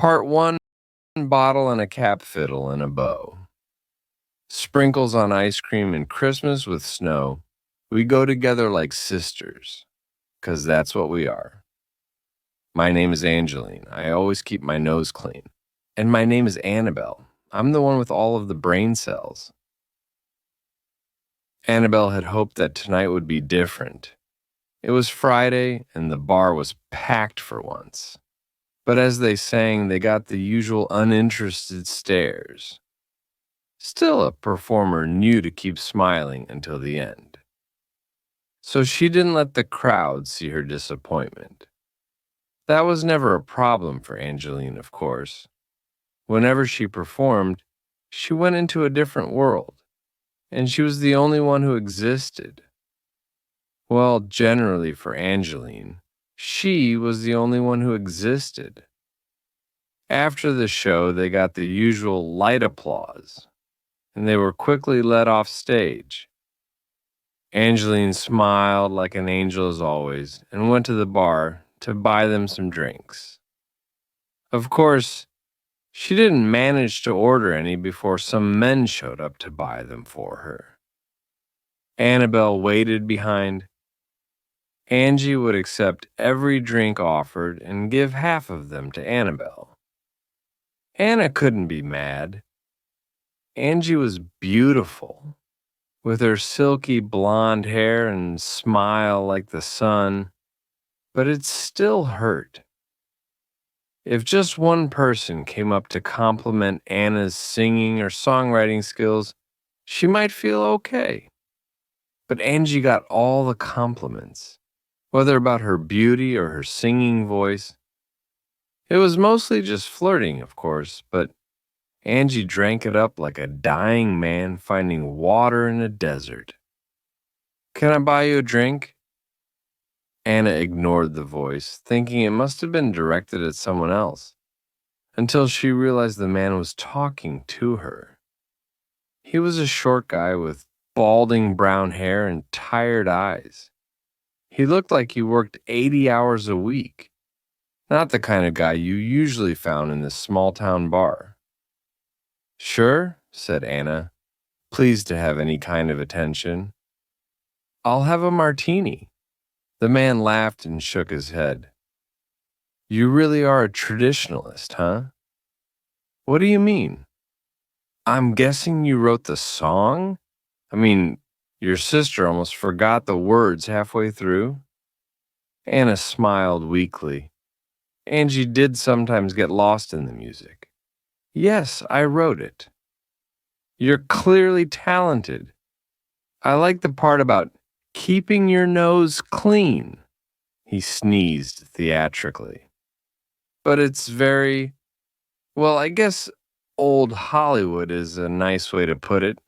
Part 1, bottle and a cap fiddle and a bow. Sprinkles on ice cream and Christmas with snow. We go together like sisters, 'cause that's what we are. My name is Angeline. I always keep my nose clean. And my name is Annabelle. I'm the one with all of the brain cells. Annabelle had hoped that tonight would be different. It was Friday, and the bar was packed for once. But as they sang, they got the usual uninterested stares. Still, a performer knew to keep smiling until the end. So she didn't let the crowd see her disappointment. That was never a problem for Angeline, of course. Whenever she performed, she went into a different world, and she was the only one who existed. Well, generally for Angeline, she was the only one who existed. After the show, they got the usual light applause, and they were quickly led off stage. Angeline smiled like an angel as always and went to the bar to buy them some drinks. Of course, she didn't manage to order any before some men showed up to buy them for her. Annabelle waited behind. Angie would accept every drink offered and give half of them to Annabelle. Anna couldn't be mad. Angie was beautiful, with her silky blonde hair and smile like the sun, but it still hurt. If just one person came up to compliment Anna's singing or songwriting skills, she might feel okay. But Angie got all the compliments, whether about her beauty or her singing voice. It was mostly just flirting, of course, but Angie drank it up like a dying man finding water in a desert. "Can I buy you a drink?" Anna ignored the voice, thinking it must have been directed at someone else, until she realized the man was talking to her. He was a short guy with balding brown hair and tired eyes. He looked like he worked 80 hours a week, not the kind of guy you usually found in this small-town bar. "Sure," said Anna, pleased to have any kind of attention. "I'll have a martini." The man laughed and shook his head. "You really are a traditionalist, huh?" "What do you mean?" "I'm guessing you wrote the song? I mean, your sister almost forgot the words halfway through." Anna smiled weakly. Angie did sometimes get lost in the music. "Yes, I wrote it." "You're clearly talented. I like the part about keeping your nose clean." He sneezed theatrically. "But it's very, well, I guess old Hollywood is a nice way to put it.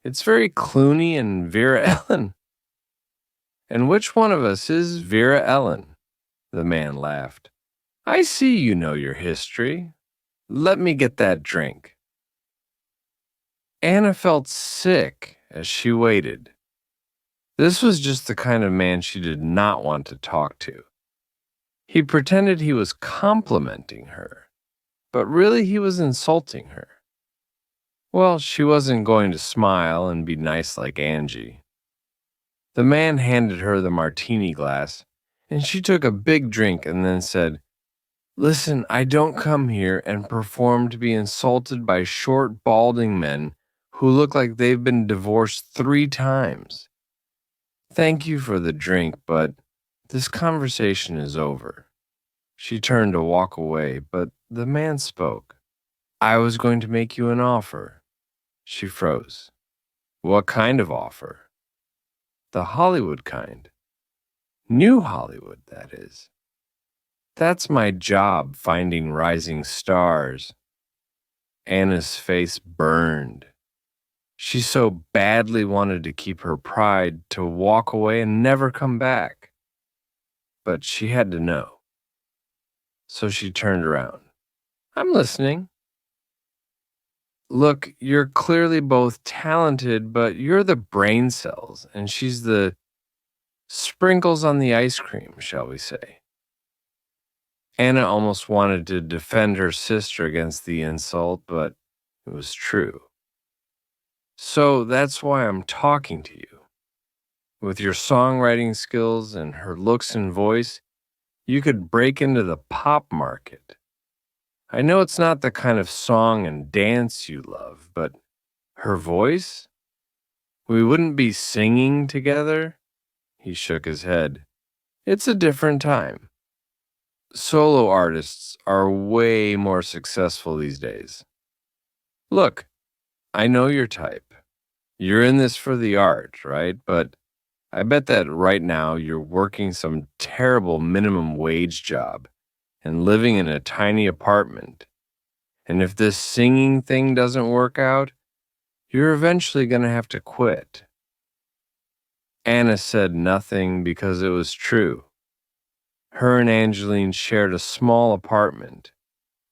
It's very Clooney and Vera Ellen." "And which one of us is Vera Ellen?" The man laughed. "I see you know your history. Let me get that drink." Anna felt sick as she waited. This was just the kind of man she did not want to talk to. He pretended he was complimenting her, but really he was insulting her. Well, she wasn't going to smile and be nice like Angie. The man handed her the martini glass, and she took a big drink and then said, "Listen, I don't come here and perform to be insulted by short, balding men who look like they've been divorced 3 times. Thank you for the drink, but this conversation is over." She turned to walk away, but the man spoke. "I was going to make you an offer." She froze. "What kind of offer?" "The Hollywood kind. New Hollywood, that is. That's my job, finding rising stars." Anna's face burned. She so badly wanted to keep her pride, to walk away and never come back. But she had to know. So she turned around. "I'm listening." "Look, you're clearly both talented, but you're the brain cells, and she's the sprinkles on the ice cream, shall we say." Anna almost wanted to defend her sister against the insult, but it was true. So that's why I'm talking to you. With your songwriting skills and her looks and voice, you could break into the pop market. I know it's not the kind of song and dance you love, but her voice? We wouldn't be singing together? He shook his head. It's a different time. Solo artists are way more successful these days. Look, I know your type. You're in this for the art, right? But I bet that right now you're working some terrible minimum wage job and living in a tiny apartment. And if this singing thing doesn't work out, you're eventually going to have to quit. Anna said nothing because it was true. Her and Angeline shared a small apartment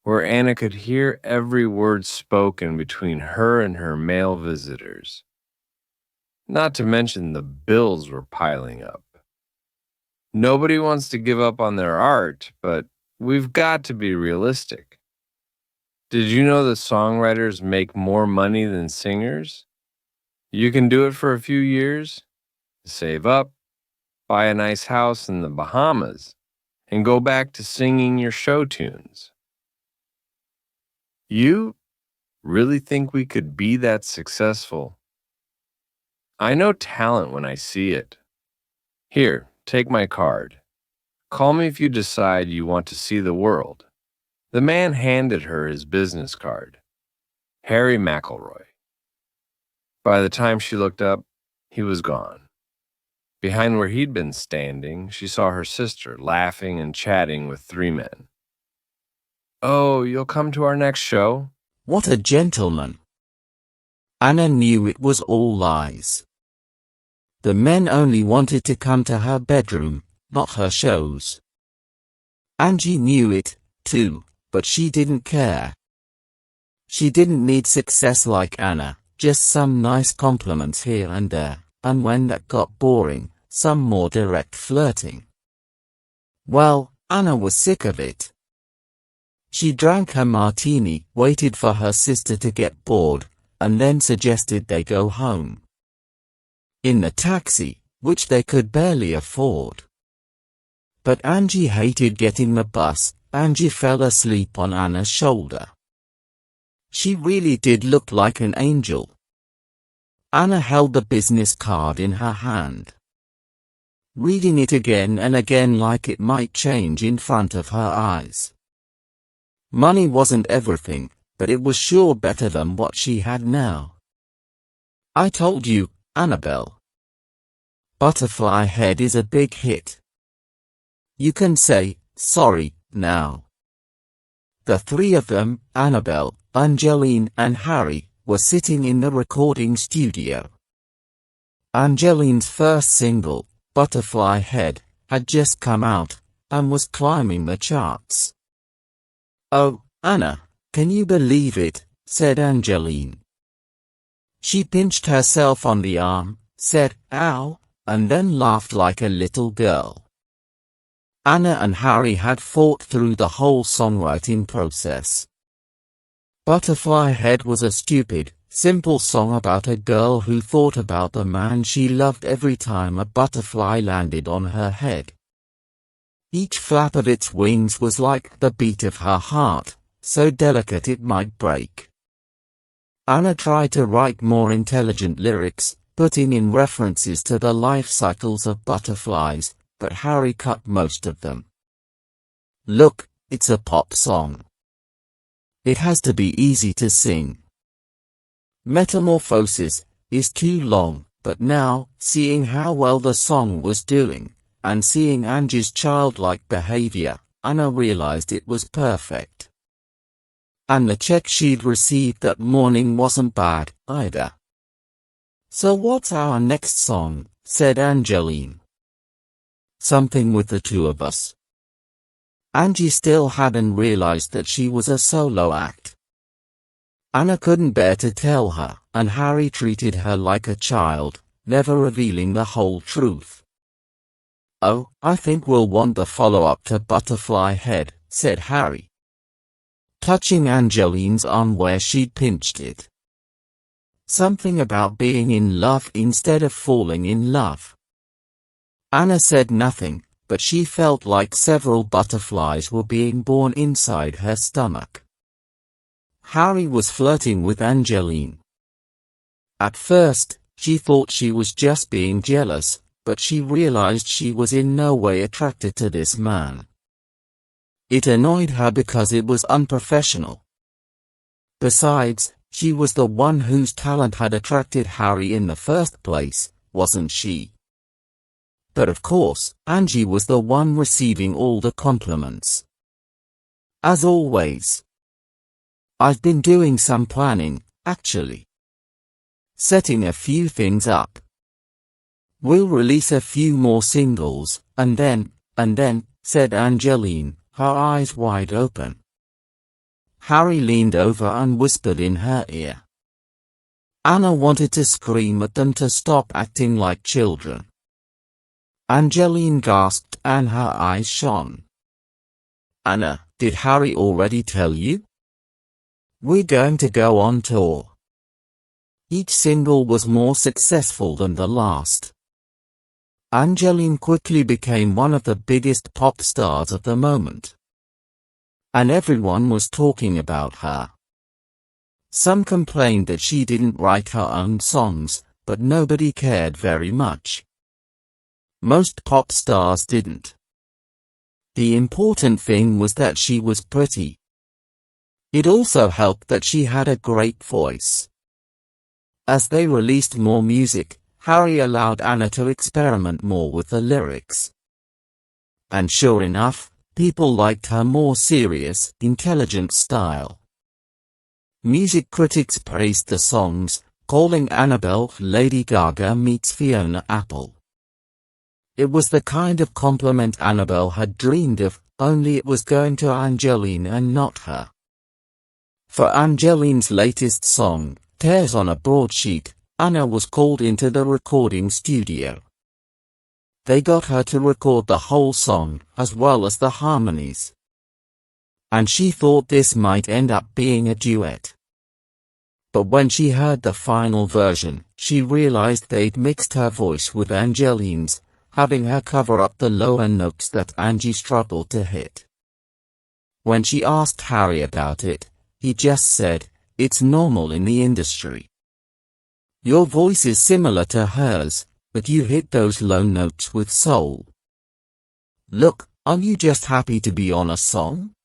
where Anna could hear every word spoken between her and her male visitors. Not to mention the bills were piling up. Nobody wants to give up on their art, but we've got to be realistic. Did you know that songwriters make more money than singers? You can do it for a few years, save up, buy a nice house in the Bahamas, and go back to singing your show tunes. You really think we could be that successful? I know talent when I see it. Here, take my card. Call me if you decide you want to see the world. The man handed her his business card. Harry McElroy. By the time she looked up, he was gone. Behind where he'd been standing, she saw her sister laughing and chatting with 3 men. Oh, you'll come to our next show? What a gentleman. Anna knew it was all lies. The men only wanted to come to her bedroom, not her shows. Angie knew it, too, but she didn't care. She didn't need success like Anna, just some nice compliments here and there, and when that got boring, some more direct flirting. Well, Anna was sick of it. She drank her martini, waited for her sister to get bored, and then suggested they go home. In the taxi, which they could barely afford. But Angie hated getting the bus. Angie fell asleep on Anna's shoulder. She really did look like an angel. Anna held the business card in her hand, reading it again and again like it might change in front of her eyes. Money wasn't everything, but it was sure better than what she had now. I told you, Annabelle. Butterfly Head is a big hit. You can say, sorry, now. The 3 of them, Annabelle, Angeline and Harry, were sitting in the recording studio. Angeline's first single, Butterfly Head, had just come out, and was climbing the charts. Oh, Anna, can you believe it, said Angeline. She pinched herself on the arm, said, ow, and then laughed like a little girl. Anna and Harry had fought through the whole songwriting process. Butterfly Head was a stupid, simple song about a girl who thought about the man she loved every time a butterfly landed on her head. Each flap of its wings was like the beat of her heart, so delicate it might break. Anna tried to write more intelligent lyrics, putting in references to the life cycles of butterflies, but Harry cut most of them. Look, it's a pop song. It has to be easy to sing. Metamorphosis is too long, but now, seeing how well the song was doing, and seeing Angie's childlike behavior, Anna realized it was perfect. And the check she'd received that morning wasn't bad, either. So what's our next song, said Angeline. Something with the 2 of us. Angie still hadn't realized that she was a solo act. Anna couldn't bear to tell her, and Harry treated her like a child, never revealing the whole truth. Oh, I think we'll want the follow-up to Butterfly Head, said Harry, touching Angeline's arm where she'd pinched it. Something about being in love instead of falling in love. Anna said nothing, but she felt like several butterflies were being born inside her stomach. Harry was flirting with Angeline. At first, she thought she was just being jealous, but she realized she was in no way attracted to this man. It annoyed her because it was unprofessional. Besides, she was the one whose talent had attracted Harry in the first place, wasn't she? But of course, Angie was the one receiving all the compliments. As always. I've been doing some planning, actually. Setting a few things up. We'll release a few more singles, and then, said Angeline, her eyes wide open. Harry leaned over and whispered in her ear. Anna wanted to scream at them to stop acting like children. Angeline gasped and her eyes shone. Anna, did Harry already tell you? We're going to go on tour. Each single was more successful than the last. Angeline quickly became one of the biggest pop stars of the moment. And everyone was talking about her. Some complained that she didn't write her own songs, but nobody cared very much. Most pop stars didn't. The important thing was that she was pretty. It also helped that she had a great voice. As they released more music, Harry allowed Anna to experiment more with the lyrics. And sure enough, people liked her more serious, intelligent style. Music critics praised the songs, calling Annabelle Lady Gaga meets Fiona Apple. It was the kind of compliment Annabelle had dreamed of, only it was going to Angeline and not her. For Angeline's latest song, Tears on a Broadsheet, Anna was called into the recording studio. They got her to record the whole song, as well as the harmonies. And she thought this might end up being a duet. But when she heard the final version, she realized they'd mixed her voice with Angeline's, having her cover up the lower notes that Angie struggled to hit. When she asked Harry about it, he just said, "It's normal in the industry. Your voice is similar to hers, but you hit those low notes with soul. Look, are you just happy to be on a song?"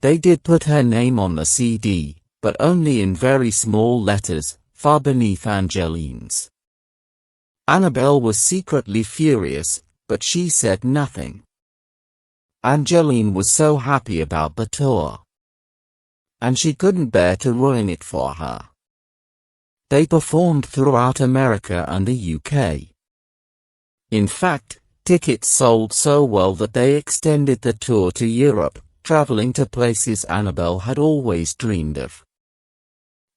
They did put her name on the CD, but only in very small letters, far beneath Angeline's. Annabelle was secretly furious, but she said nothing. Angeline was so happy about the tour. And she couldn't bear to ruin it for her. They performed throughout America and the UK. In fact, tickets sold so well that they extended the tour to Europe, traveling to places Annabelle had always dreamed of.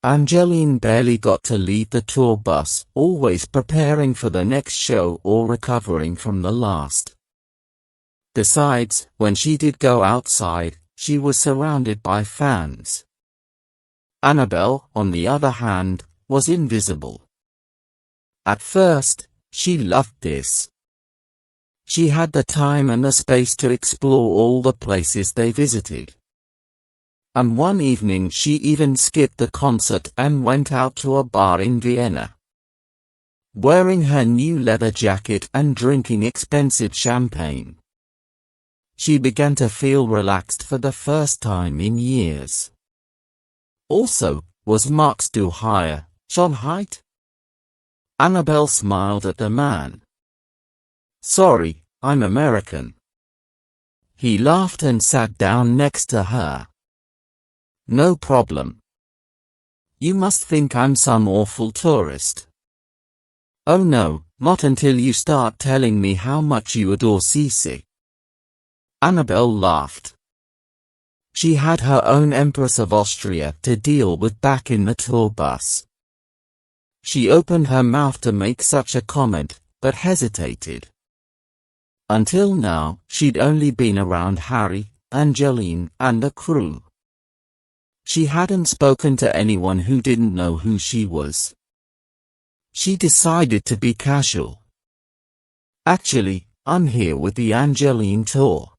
Angeline barely got to leave the tour bus, always preparing for the next show or recovering from the last. Besides, when she did go outside, she was surrounded by fans. Annabelle, on the other hand, was invisible. At first, she loved this. She had the time and the space to explore all the places they visited. And one evening she even skipped the concert and went out to a bar in Vienna. Wearing her new leather jacket and drinking expensive champagne. She began to feel relaxed for the first time in years. Also, was Max du Hire, John Height? Annabelle smiled at the man. "Sorry, I'm American." He laughed and sat down next to her. "No problem. You must think I'm some awful tourist." "Oh no, not until you start telling me how much you adore Cece." Annabelle laughed. She had her own Empress of Austria to deal with back in the tour bus. She opened her mouth to make such a comment, but hesitated. Until now, she'd only been around Harry, Angeline and the crew. She hadn't spoken to anyone who didn't know who she was. She decided to be casual. Actually, I'm here with the Angeline tour.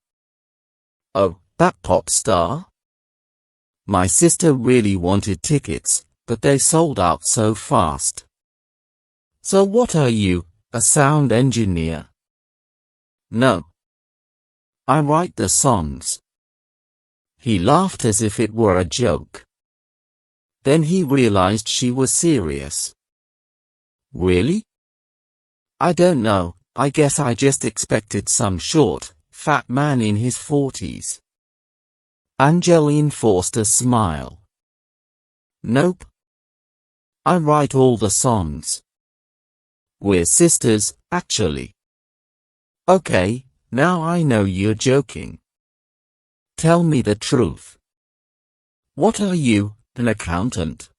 Oh, that pop star? My sister really wanted tickets, but they sold out so fast. So what are you, a sound engineer? No. I write the songs. He laughed as if it were a joke. Then he realized she was serious. Really? I don't know, I guess I just expected some short, fat man in his 40s. Angeline forced a smile. Nope. I write all the songs. We're sisters, actually. Okay, now I know you're joking. Tell me the truth. What are you, an accountant?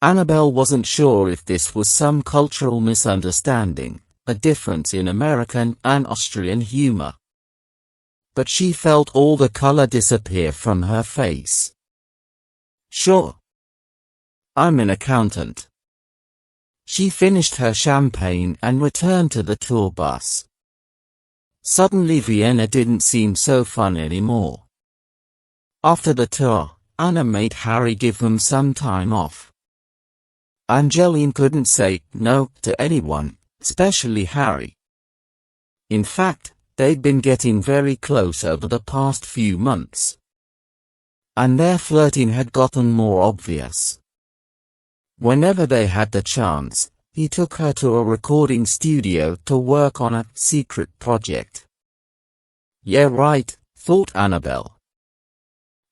Annabelle wasn't sure if this was some cultural misunderstanding, a difference in American and Austrian humor. But she felt all the color disappear from her face. Sure. I'm an accountant. She finished her champagne and returned to the tour bus. Suddenly Vienna didn't seem so fun anymore. After the tour, Anna made Harry give them some time off. Angeline couldn't say no to anyone, especially Harry. In fact, they'd been getting very close over the past few months. And their flirting had gotten more obvious. Whenever they had the chance, he took her to a recording studio to work on a secret project. Yeah, right, thought Annabelle.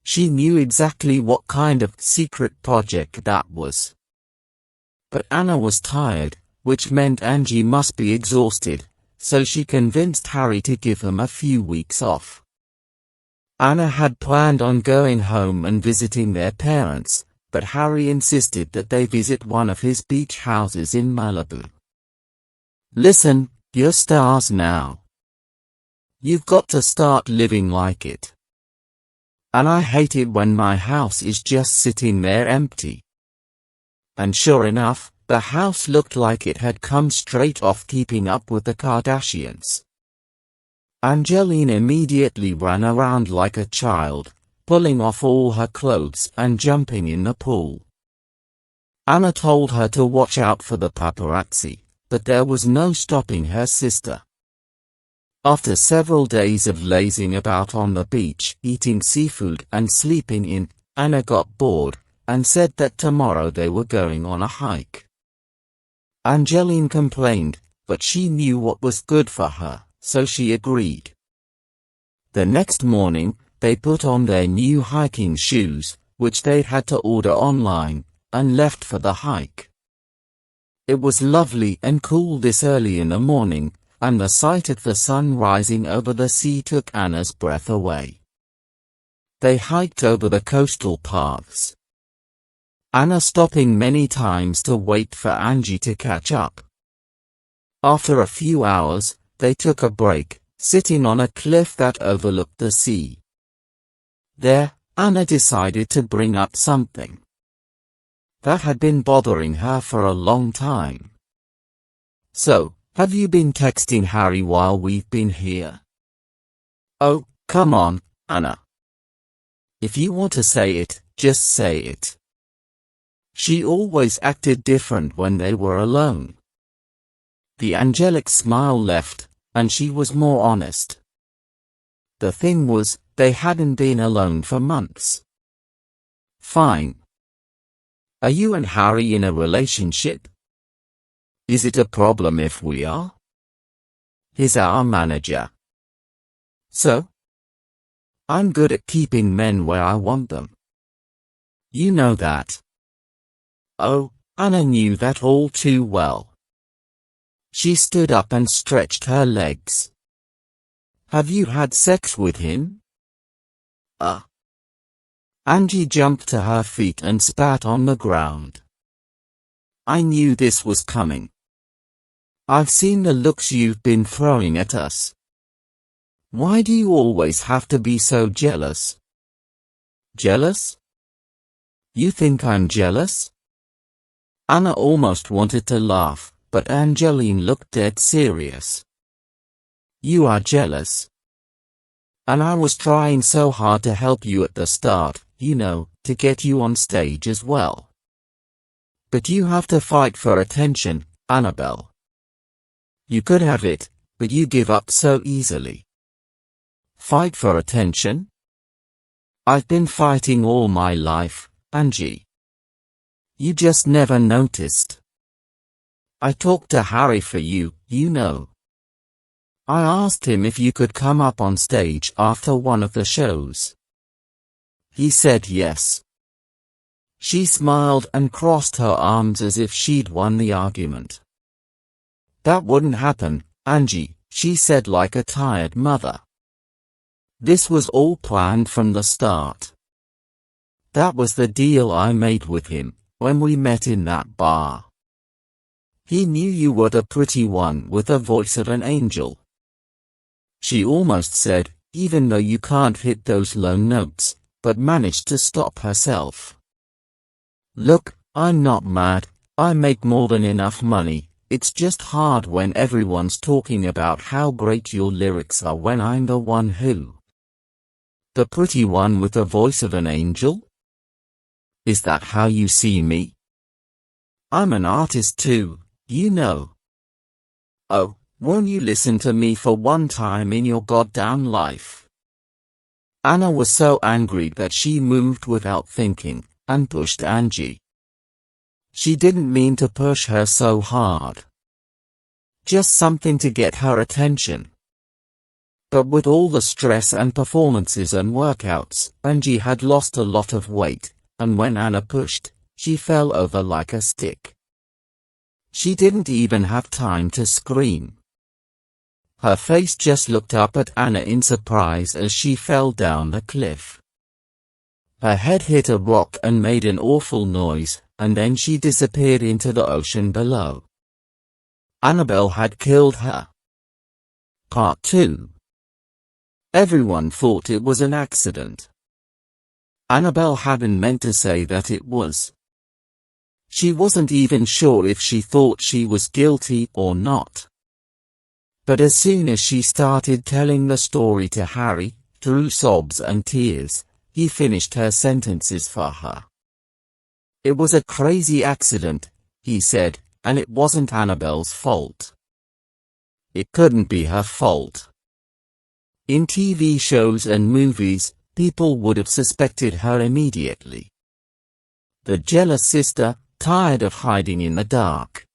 She knew exactly what kind of secret project that was. But Anna was tired, which meant Angie must be exhausted, so she convinced Harry to give him a few weeks off. Anna had planned on going home and visiting their parents, but Harry insisted that they visit one of his beach houses in Malibu. Listen, you're stars now. You've got to start living like it. And I hate it when my house is just sitting there empty. And sure enough, the house looked like it had come straight off Keeping Up with the Kardashians. Angeline immediately ran around like a child, pulling off all her clothes and jumping in the pool. Anna told her to watch out for the paparazzi, but there was no stopping her sister. After several days of lazing about on the beach, eating seafood and sleeping in, Anna got bored, and said that tomorrow they were going on a hike. Angeline complained, but she knew what was good for her, so she agreed. The next morning, they put on their new hiking shoes, which they'd had to order online, and left for the hike. It was lovely and cool this early in the morning, and the sight of the sun rising over the sea took Anna's breath away. They hiked over the coastal paths, Anna stopping many times to wait for Angie to catch up. After a few hours, they took a break, sitting on a cliff that overlooked the sea. There, Anna decided to bring up something that had been bothering her for a long time. So, have you been texting Harry while we've been here? Oh, come on, Anna. If you want to say it, just say it. She always acted different when they were alone. The angelic smile left, and she was more honest. The thing was, they hadn't been alone for months. Fine. Are you and Harry in a relationship? Is it a problem if we are? He's our manager. So? I'm good at keeping men where I want them. You know that. Oh, Anna knew that all too well. She stood up and stretched her legs. Have you had sex with him? Angie jumped to her feet and spat on the ground. I knew this was coming. I've seen the looks you've been throwing at us. Why do you always have to be so jealous? Jealous? You think I'm jealous? Anna almost wanted to laugh, but Angeline looked dead serious. You are jealous. And I was trying so hard to help you at the start, you know, to get you on stage as well. But you have to fight for attention, Annabelle. You could have it, but you give up so easily. Fight for attention? I've been fighting all my life, Angie. You just never noticed. I talked to Harry for you, you know. I asked him if you could come up on stage after one of the shows. He said yes. She smiled and crossed her arms as if she'd won the argument. That wouldn't happen, Angie, she said like a tired mother. This was all planned from the start. That was the deal I made with him when we met in that bar. He knew you were the pretty one with the voice of an angel. She almost said, even though you can't hit those low notes, but managed to stop herself. Look, I'm not mad, I make more than enough money, it's just hard when everyone's talking about how great your lyrics are when I'm the one who... The pretty one with the voice of an angel? Is that how you see me? I'm an artist too, you know. Oh, won't you listen to me for one time in your goddamn life? Anna was so angry that she moved without thinking, and pushed Angie. She didn't mean to push her so hard. Just something to get her attention. But with all the stress and performances and workouts, Angie had lost a lot of weight, and when Anna pushed, she fell over like a stick. She didn't even have time to scream. Her face just looked up at Anna in surprise as she fell down the cliff. Her head hit a rock and made an awful noise, and then she disappeared into the ocean below. Annabelle had killed her. Part 2. Everyone thought it was an accident. Annabelle hadn't meant to say that it was. She wasn't even sure if she thought she was guilty or not. But as soon as she started telling the story to Harry, through sobs and tears, he finished her sentences for her. It was a crazy accident, he said, and it wasn't Annabelle's fault. It couldn't be her fault. In TV shows and movies, people would have suspected her immediately. The jealous sister, tired of hiding in the dark.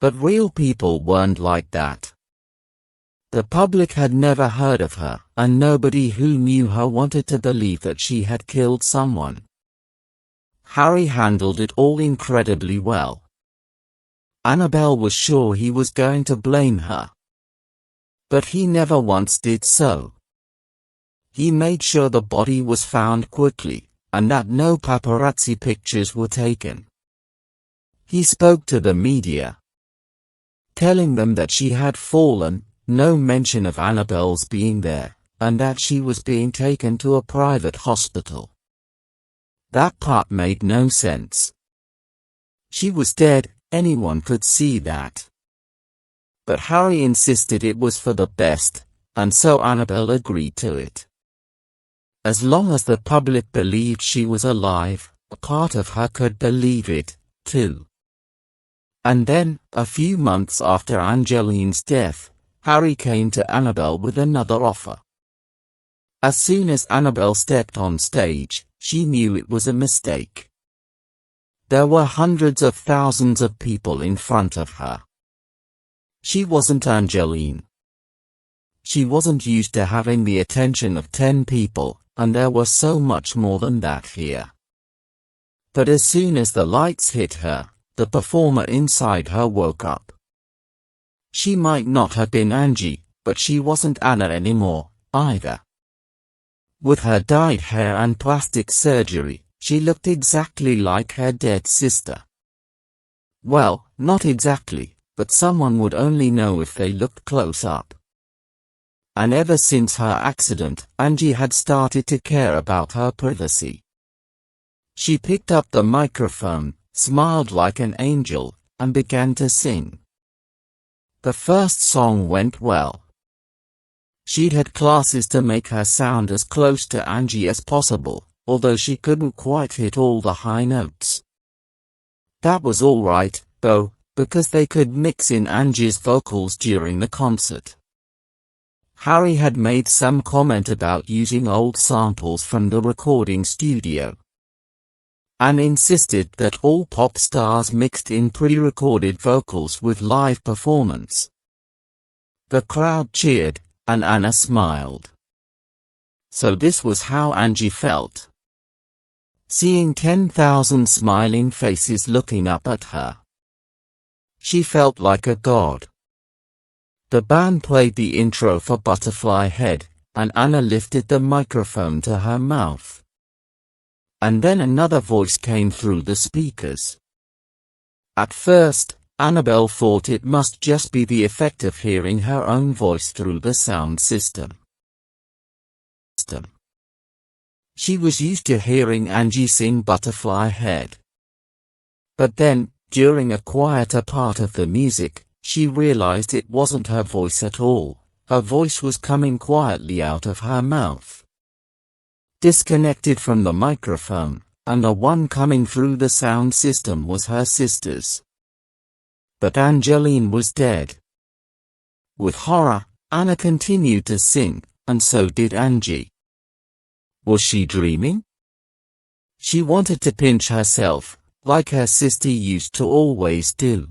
But real people weren't like that. The public had never heard of her, and nobody who knew her wanted to believe that she had killed someone. Harry handled it all incredibly well. Annabelle was sure he was going to blame her. But he never once did so. He made sure the body was found quickly, and that no paparazzi pictures were taken. He spoke to the media, telling them that she had fallen, no mention of Annabelle's being there, and that she was being taken to a private hospital. That part made no sense. She was dead, anyone could see that. But Harry insisted it was for the best, and so Annabelle agreed to it. As long as the public believed she was alive, a part of her could believe it, too. And then, a few months after Angeline's death, Harry came to Annabelle with another offer. As soon as Annabelle stepped on stage, she knew it was a mistake. There were hundreds of thousands of people in front of her. She wasn't Angeline. She wasn't used to having the attention of 10 people, and there was so much more than that here. But as soon as the lights hit her, the performer inside her woke up. She might not have been Angie, but she wasn't Anna anymore, either. With her dyed hair and plastic surgery, she looked exactly like her dead sister. Well, not exactly, but someone would only know if they looked close up. And ever since her accident, Angie had started to care about her privacy. She picked up the microphone, smiled like an angel, and began to sing. The first song went well. She'd had classes to make her sound as close to Angie as possible, although she couldn't quite hit all the high notes. That was all right, though, because they could mix in Angie's vocals during the concert. Harry had made some comment about using old samples from the recording studio, and insisted that all pop stars mixed in pre-recorded vocals with live performance. The crowd cheered, and Anna smiled. So this was how Angie felt. Seeing 10,000 smiling faces looking up at her. She felt like a god. The band played the intro for Butterfly Head, and Anna lifted the microphone to her mouth. And then another voice came through the speakers. At first, Annabelle thought it must just be the effect of hearing her own voice through the sound system. She was used to hearing Angie sing Butterfly Head. But then, during a quieter part of the music, she realized it wasn't her voice at all. Her voice was coming quietly out of her mouth, disconnected from the microphone, and the one coming through the sound system was her sister's. But Angeline was dead. With horror, Anna continued to sing, and so did Angie. Was she dreaming? She wanted to pinch herself, like her sister used to always do.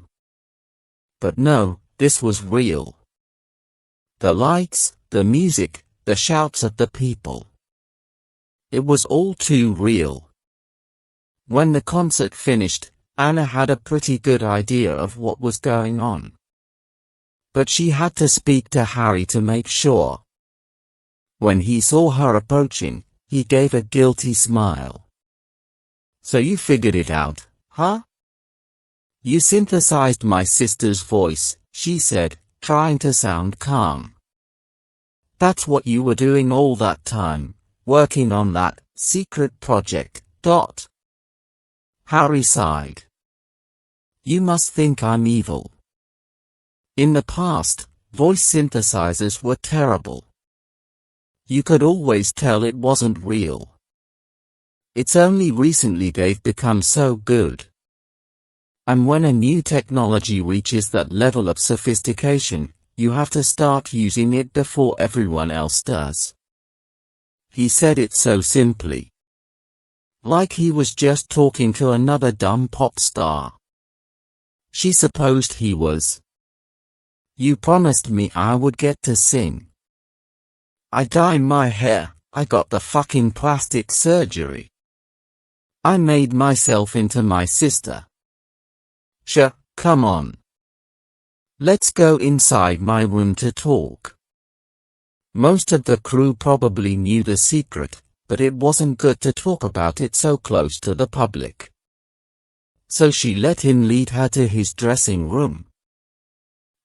But no, this was real. The lights, the music, the shouts at the people. It was all too real. When the concert finished, Anna had a pretty good idea of what was going on. But she had to speak to Harry to make sure. When he saw her approaching, he gave a guilty smile. So you figured it out, huh? You synthesized my sister's voice, she said, trying to sound calm. That's what you were doing all that time, working on that secret project. Harry sighed. You must think I'm evil. In the past, voice synthesizers were terrible. You could always tell it wasn't real. It's only recently they've become so good. And when a new technology reaches that level of sophistication, you have to start using it before everyone else does. He said it so simply. Like he was just talking to another dumb pop star. She supposed he was. You promised me I would get to sing. I dyed my hair, I got the fucking plastic surgery. I made myself into my sister. Sure, come on. Let's go inside my room to talk. Most of the crew probably knew the secret, but it wasn't good to talk about it so close to the public. So she let him lead her to his dressing room.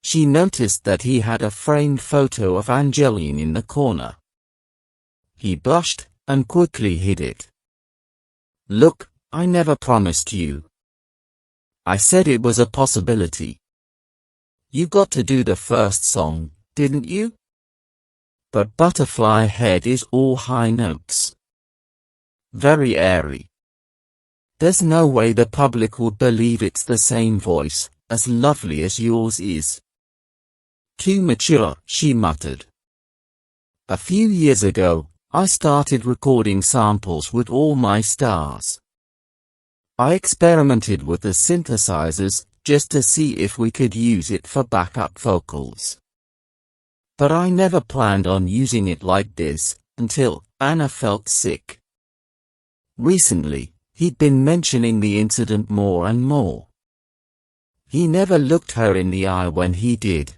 She noticed that he had a framed photo of Angeline in the corner. He blushed, and quickly hid it. Look, I never promised you. I said it was a possibility. You got to do the first song, didn't you? But Butterfly Head is all high notes. Very airy. There's no way the public would believe it's the same voice, as lovely as yours is. Too mature, she muttered. A few years ago, I started recording samples with all my stars. I experimented with the synthesizers, just to see if we could use it for backup vocals. But I never planned on using it like this, until Anna felt sick. Recently, he'd been mentioning the incident more and more. He never looked her in the eye when he did.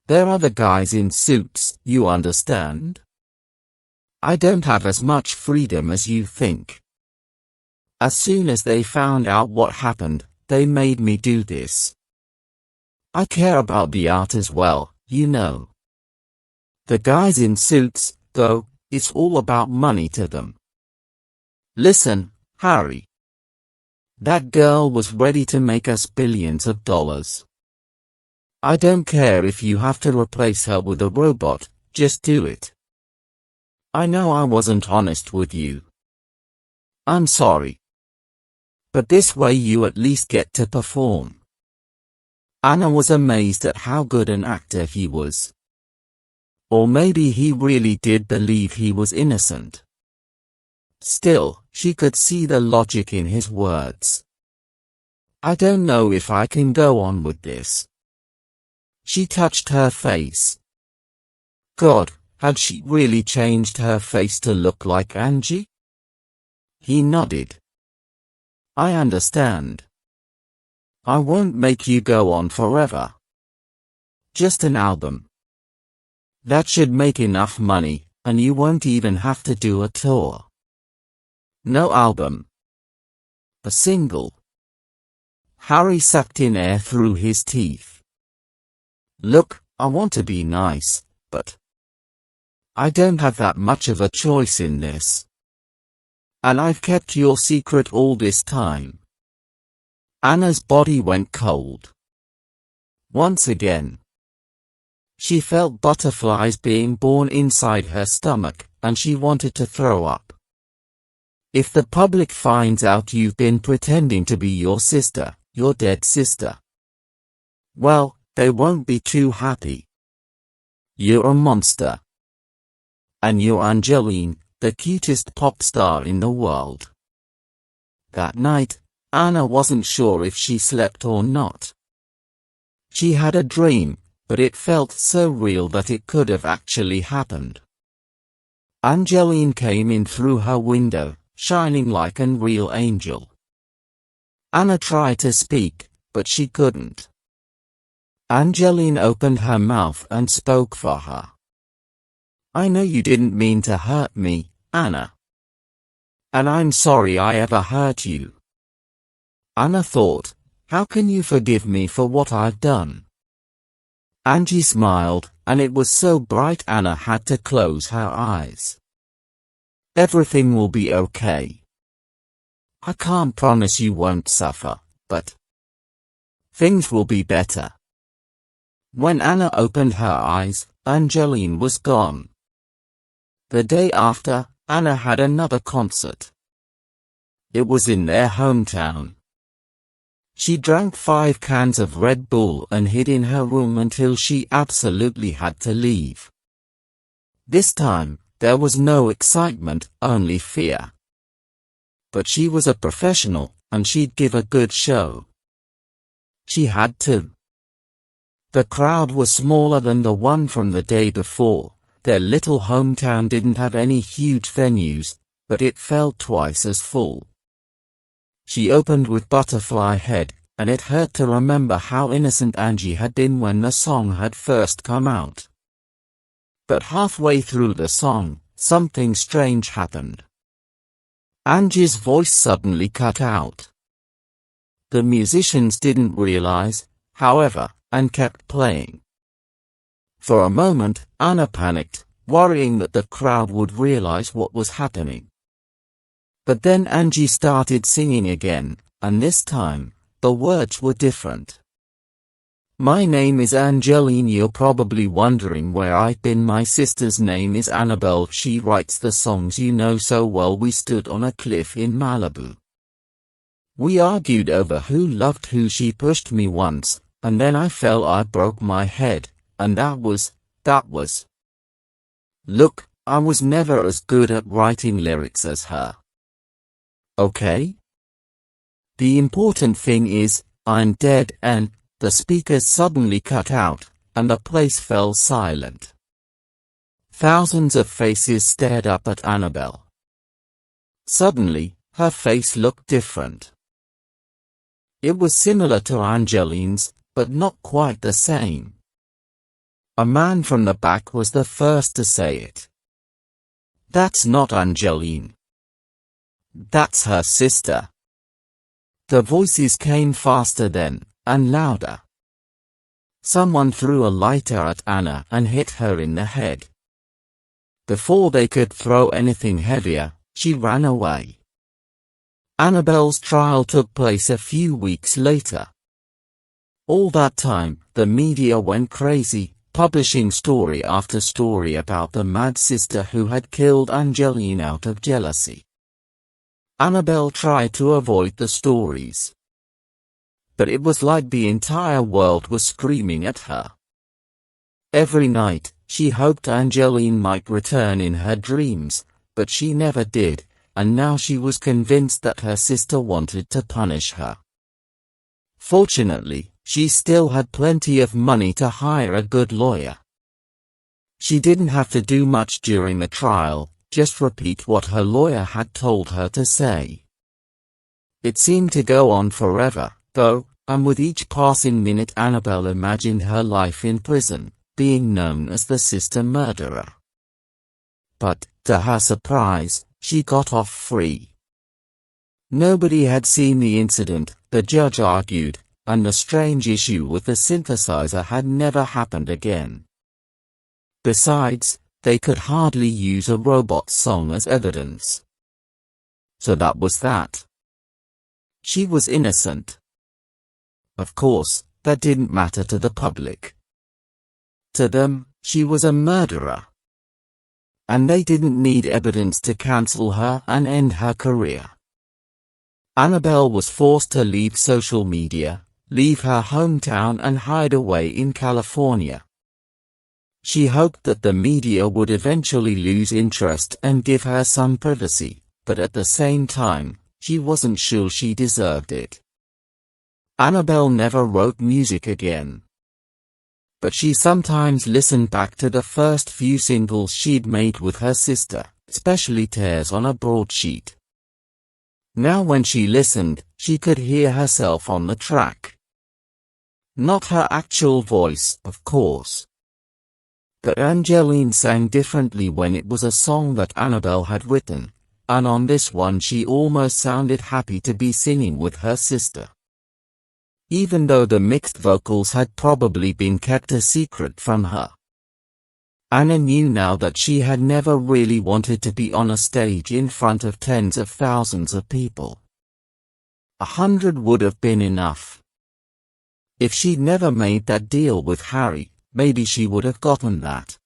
They're other guys in suits, you understand? I don't have as much freedom as you think. As soon as they found out what happened, they made me do this. I care about the art as well, you know. The guys in suits, though, it's all about money to them. Listen, Harry. That girl was ready to make us billions of dollars. I don't care if you have to replace her with a robot, just do it. I know I wasn't honest with you. I'm sorry. But this way you at least get to perform. Anna was amazed at how good an actor he was. Or maybe he really did believe he was innocent. Still, she could see the logic in his words. I don't know if I can go on with this. She touched her face. God, had she really changed her face to look like Angie? He nodded. I understand. I won't make you go on forever. Just an album. That should make enough money, and you won't even have to do a tour. No album. A single. Harry sucked in air through his teeth. Look, I want to be nice, but I don't have that much of a choice in this. And I've kept your secret all this time. Anna's body went cold. Once again. She felt butterflies being born inside her stomach, and she wanted to throw up. If the public finds out you've been pretending to be your sister, your dead sister, well, they won't be too happy. You're a monster. And you're Angeline, the cutest pop star in the world. That night, Anna wasn't sure if she slept or not. She had a dream, but it felt so real that it could have actually happened. Angeline came in through her window, shining like an real angel. Anna tried to speak, but she couldn't. Angeline opened her mouth and spoke for her. I know you didn't mean to hurt me, Anna. And I'm sorry I ever hurt you. Anna thought, how can you forgive me for what I've done? Angie smiled, and it was so bright Anna had to close her eyes. Everything will be okay. I can't promise you won't suffer, but things will be better. When Anna opened her eyes, Angeline was gone. The day after, Anna had another concert. It was in their hometown. She drank 5 cans of Red Bull and hid in her room until she absolutely had to leave. This time, there was no excitement, only fear. But she was a professional, and she'd give a good show. She had to. The crowd was smaller than the one from the day before. Their little hometown didn't have any huge venues, but it felt twice as full. She opened with Butterfly Head, and it hurt to remember how innocent Angie had been when the song had first come out. But halfway through the song, something strange happened. Angie's voice suddenly cut out. The musicians didn't realize, however, and kept playing. For a moment, Anna panicked, worrying that the crowd would realize what was happening. But then Angie started singing again, and this time, the words were different. My name is Angeline. You're probably wondering where I've been. My sister's name is Annabelle. She writes the songs you know so well. We stood on a cliff in Malibu. We argued over who loved who. She pushed me once, and then I fell. I broke my head, and that was. Look, I was never as good at writing lyrics as her. Okay? The important thing is, I'm dead. And the speakers suddenly cut out, and the place fell silent. Thousands of faces stared up at Annabelle. Suddenly, her face looked different. It was similar to Angeline's, but not quite the same. A man from the back was the first to say it. That's not Angeline. That's her sister. The voices came faster then, and louder. Someone threw a lighter at Anna and hit her in the head, Before they could throw anything heavier, she ran away. Annabelle's trial took place a few weeks later. All that time, the media went crazy, publishing story after story about the mad sister who had killed Angeline out of jealousy. Annabelle tried to avoid the stories, but it was like the entire world was screaming at her. Every night, she hoped Angeline might return in her dreams, but she never did, and now she was convinced that her sister wanted to punish her. Fortunately, she still had plenty of money to hire a good lawyer. She didn't have to do much during the trial, just repeat what her lawyer had told her to say. It seemed to go on forever, though, and with each passing minute Annabelle imagined her life in prison, being known as the sister murderer. But, to her surprise, she got off free. Nobody had seen the incident, the judge argued, and the strange issue with the synthesizer had never happened again. Besides, they could hardly use a robot song as evidence. So that was that. She was innocent. Of course, that didn't matter to the public. To them, she was a murderer. And they didn't need evidence to cancel her and end her career. Annabelle was forced to leave social media, leave her hometown and hide away in California. She hoped that the media would eventually lose interest and give her some privacy, but at the same time, she wasn't sure she deserved it. Annabelle never wrote music again. But she sometimes listened back to the first few singles she'd made with her sister, especially Tears on a Broadsheet. Now when she listened, she could hear herself on the track. Not her actual voice, of course. But Angeline sang differently when it was a song that Annabelle had written, and on this one she almost sounded happy to be singing with her sister. Even though the mixed vocals had probably been kept a secret from her. Anna knew now that she had never really wanted to be on a stage in front of tens of thousands of people. 100 would have been enough. If she'd never made that deal with Harry, maybe she would have gotten that.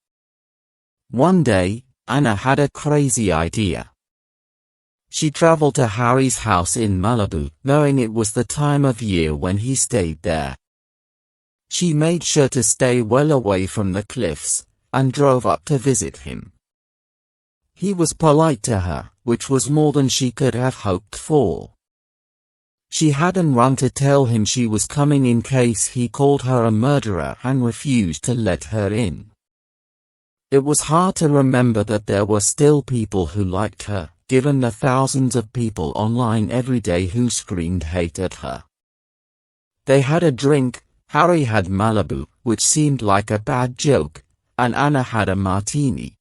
One day, Anna had a crazy idea. She traveled to Harry's house in Malibu, knowing it was the time of year when he stayed there. She made sure to stay well away from the cliffs, and drove up to visit him. He was polite to her, which was more than she could have hoped for. She hadn't run to tell him she was coming in case he called her a murderer and refused to let her in. It was hard to remember that there were still people who liked her, given the thousands of people online every day who screamed hate at her. They had a drink. Harry had Malibu, which seemed like a bad joke, and Anna had a martini.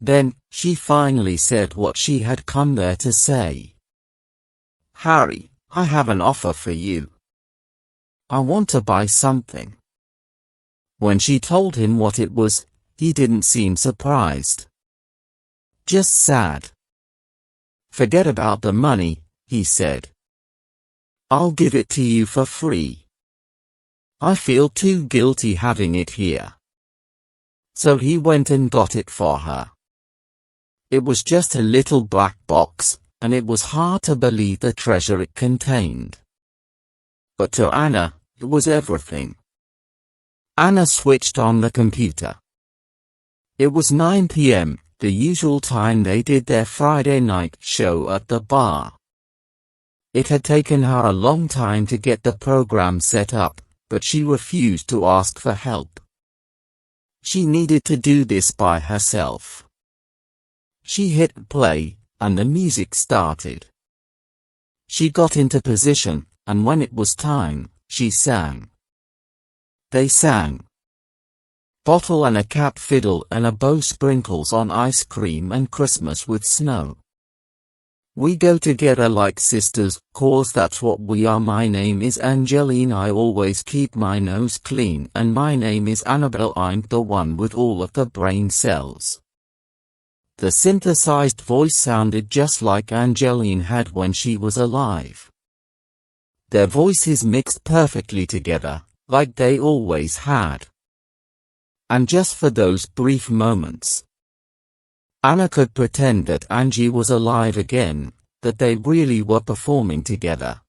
Then, she finally said what she had come there to say. "Harry, I have an offer for you. I want to buy something." When she told him what it was, he didn't seem surprised. Just sad. "Forget about the money," he said. "I'll give it to you for free. I feel too guilty having it here." So he went and got it for her. It was just a little black box, and it was hard to believe the treasure it contained. But to Anna, it was everything. Anna switched on the computer. It was 9 p.m., the usual time they did their Friday night show at the bar. It had taken her a long time to get the program set up, but she refused to ask for help. She needed to do this by herself. She hit play, and the music started. She got into position, and when it was time, she sang. They sang. Bottle and a cap fiddle and a bow sprinkles on ice cream and Christmas with snow. We go together like sisters, 'cause that's what we are. My name is Angeline, I always keep my nose clean, and my name is Annabelle, I'm the one with all of the brain cells. The synthesized voice sounded just like Angeline had when she was alive. Their voices mixed perfectly together, like they always had. And just for those brief moments, Anna could pretend that Angie was alive again, that they really were performing together.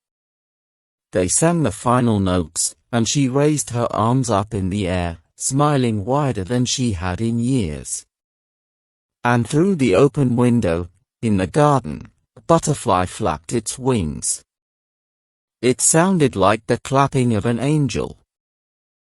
They sang the final notes, and she raised her arms up in the air, smiling wider than she had in years. And through the open window, in the garden, a butterfly flapped its wings. It sounded like the clapping of an angel.